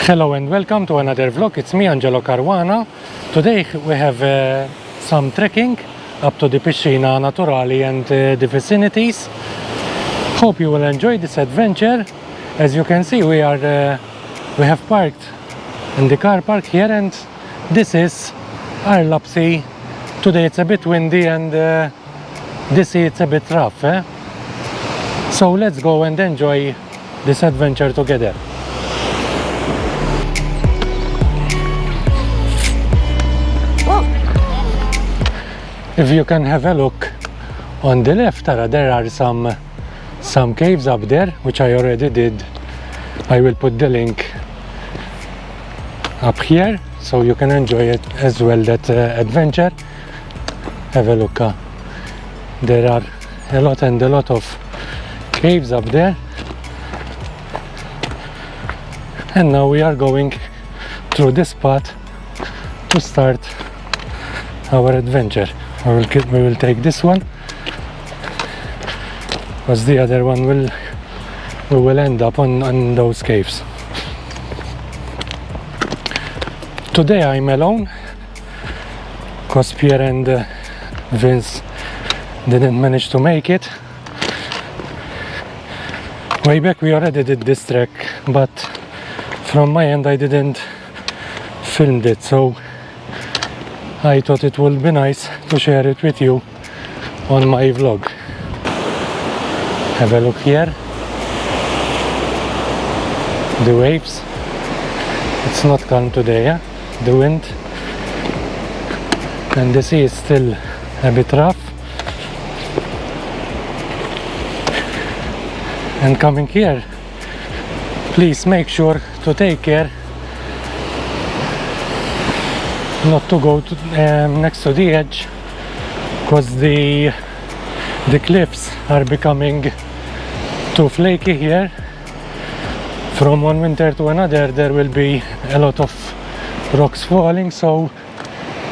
Hello and welcome to another vlog. It's me, Angelo Caruana. Today we have some trekking up to the Pixxina Naturali and the vicinities. Hope you will enjoy this adventure. As you can see, we have parked in the car park here, and this is Għar Lapsi. Today it's a bit windy and this it's a bit rough. So let's go and enjoy this adventure together. If you can have a look on the left, there are some caves up there, which I already did. I will put the link up here so you can enjoy it as well, that adventure. Have a look. There are a lot of caves up there. And now we are going through this path to start our adventure. We will take this one, because the other one we will end up on those caves. Today I'm alone, because Pierre and Vince didn't manage to make it. Way back we already did this trek, but from my end I didn't film it, so I thought it would be nice to share it with you on my vlog. Have a look here. The waves. It's not calm today, the wind. And the sea is still a bit rough. And coming here, please make sure to take care not to go next to the edge, because the cliffs are becoming too flaky here. From one winter to another there will be a lot of rocks falling, so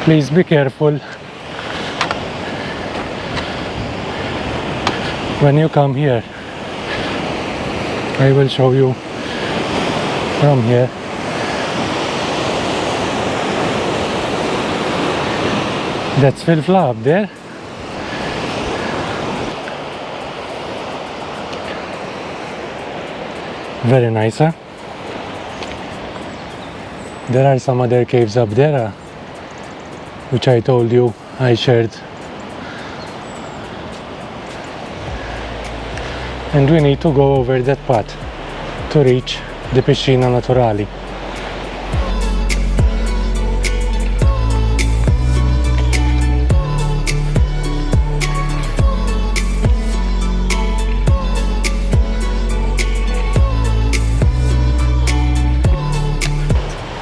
please be careful when you come here. I will show you from here. That's flora up there. Very nice, huh? There are some other caves up there, which I told you I shared. And we need to go over that path to reach the Pixxina Naturali.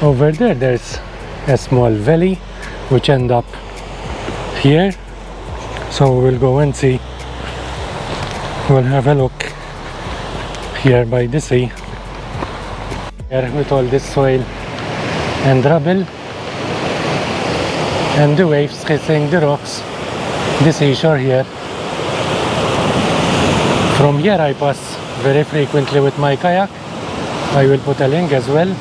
Over there there's a small valley which ends up here, so we'll go and see. We'll have a look here by the sea, here with all this soil and rubble and the waves hitting the rocks, the seashore here. From here I pass very frequently with my kayak. I will put a link as well.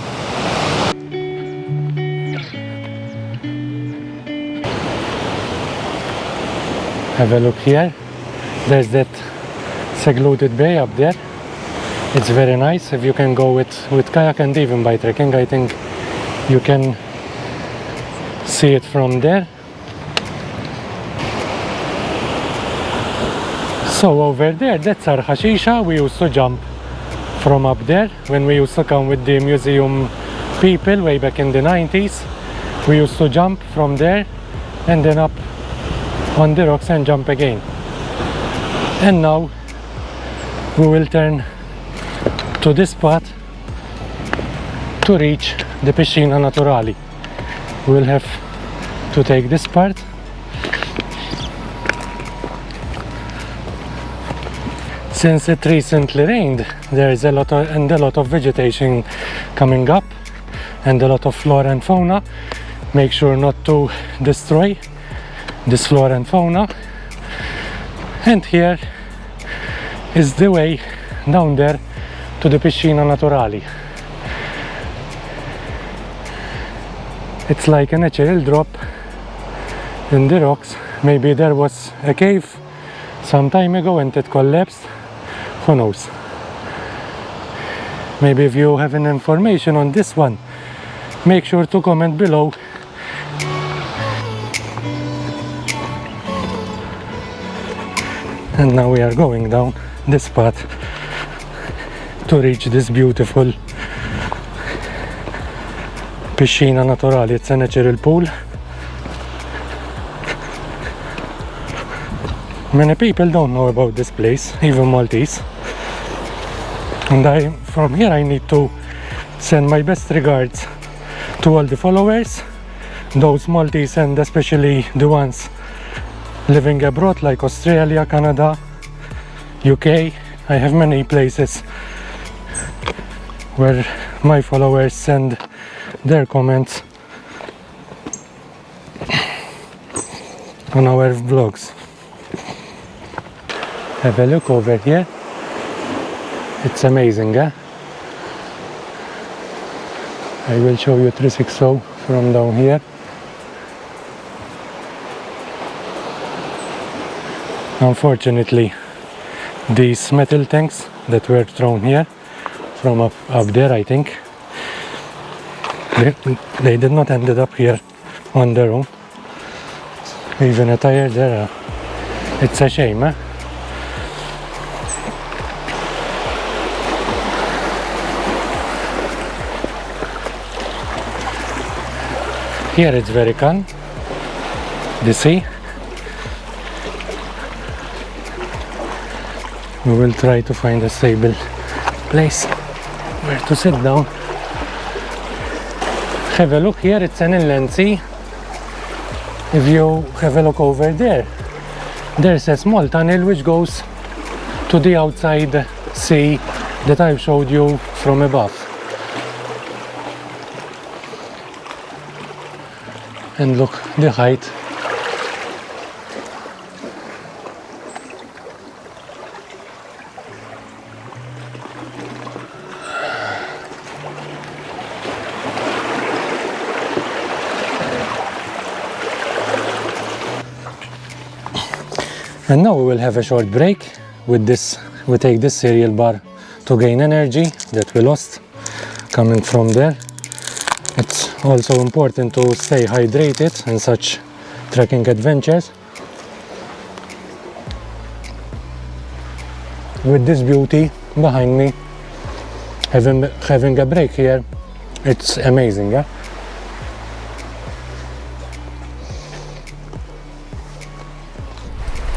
Have a look here. There's that secluded bay up there. It's very nice if you can go with kayak, and even by trekking. I think you can see it from there. So over there, that's our Ħaxixa. We used to jump from up there when we used to come with the museum people way back in the 90s. We used to jump from there and then up on the rocks and jump again. And now we will turn to this path to reach the Pixxina Naturali. We'll have to take this part. Since it recently rained, there is a lot of vegetation coming up and a lot of flora and fauna. Make sure not to destroy this flora and fauna. And here is the way down there to the Pixxina Naturali. It's like a natural drop in the rocks. Maybe there was a cave some time ago and it collapsed. Who knows? Maybe if you have any information on this one, make sure to comment below. And now we are going down this path to reach this beautiful Pixxina Naturali. It's a natural pool. Many people don't know about this place, even Maltese. And from here I need to send my best regards to all the followers, those Maltese and especially the ones living abroad like Australia, Canada, UK. I have many places where my followers send their comments on our vlogs. Have a look over here. It's amazing, eh? I will show you 360 from down here. Unfortunately, these metal tanks that were thrown here from up there, I think, they did not ended up here on their own. Even a tire there. It's a shame, eh? Here it's very calm, the sea. We will try to find a stable place where to sit down. Have a look here, it's an inland sea. If you have a look over there, there's a small tunnel which goes to the outside sea that I've showed you from above. And look, the height. And now we will have a short break with this. We take this cereal bar to gain energy that we lost coming from there. It's also important to stay hydrated in such trekking adventures. With this beauty behind me, having a break here, it's amazing, yeah?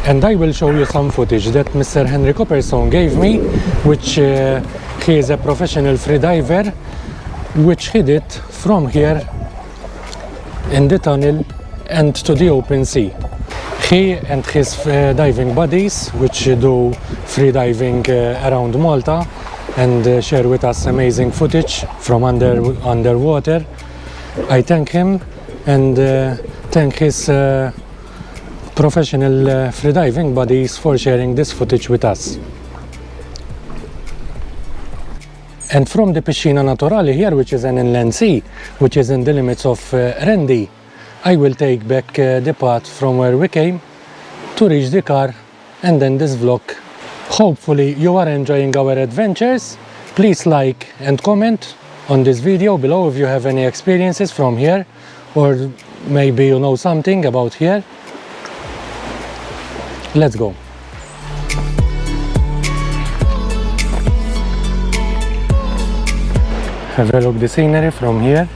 And I will show you some footage that Mr. Henry Copperstone gave me, which he is a professional freediver, which hid it from here in the tunnel and to the open sea. He and his diving buddies, which do free diving around Malta and share with us amazing footage from underwater. I thank him and thank his professional free diving buddies for sharing this footage with us. And from the Pixxina Naturali here, which is an inland sea, which is in the limits of Qrendi, I will take back the path from where we came to reach the car and end this vlog. Hopefully you are enjoying our adventures. Please like and comment on this video below if you have any experiences from here, or maybe you know something about here. Let's go. Have a look at the scenery from here.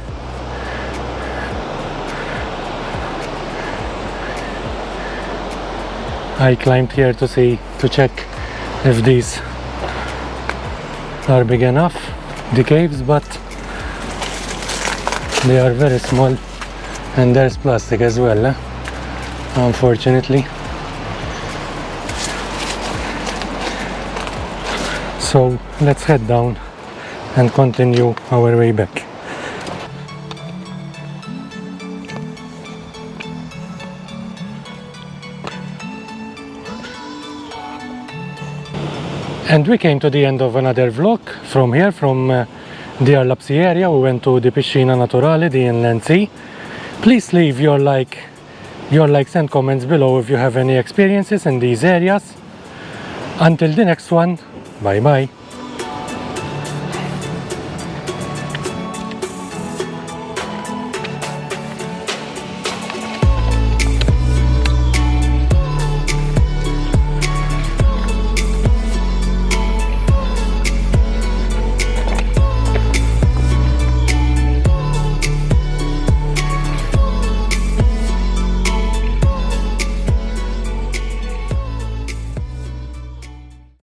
I climbed here to check if these are big enough, the caves, but they are very small and there's plastic as well, unfortunately. So let's head down and continue our way back. And we came to the end of another vlog from here, from the Għar Lapsi area. We went to the Pixxina Naturali, the inland sea. Please leave your likes and comments below if you have any experiences in these areas. Until the next one, bye bye.